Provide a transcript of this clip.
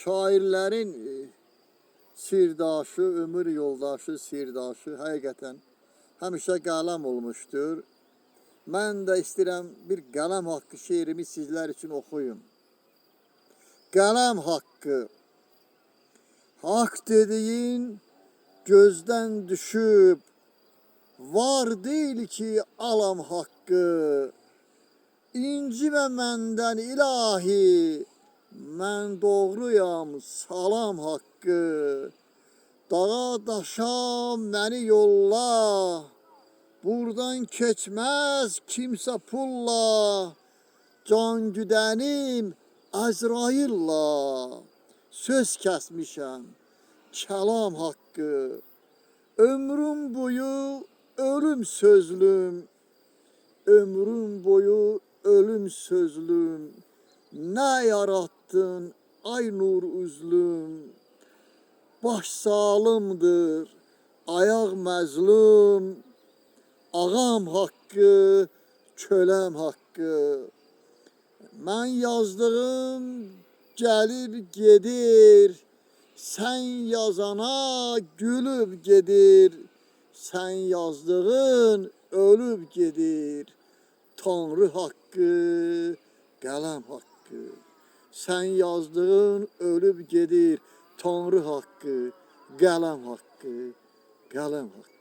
şairlərin sirdaşı, ömür yoldaşı, sirdaşı həqiqətən həmişə qələm olmuşdur. Mən də istəyirəm bir qələm haqqı şeirimi sizlər üçün oxuyum. Qələm haqqı. Haqq dediyin gözdən düşüb, var deyil ki alam haqqı. İncimə məndən ilahi, mən doğruyam salam haqqı. Dağa daşa məni yolla, buradan keçməz kimsə pulla. Can güdənim Əzrailla, söz kəsmişəm kəlam haqqı. Ömrüm boyu ölüm sözlüm, ömrüm boyu ölüm sözlüm. Nə yarattın ay nur üzlüm, baş salımdır ayaq məzlum. Ağam haqqı, köləm haqqı. Mən yazdığım gəlib gedir, sən yazana gülüb gedir. Sən yazdığın ölüb gedir, Tanrı haqqı, qələm haqqı. Sən yazdığın ölüb gedir, Tanrı haqqı, qələm haqqı, qələm haqqı.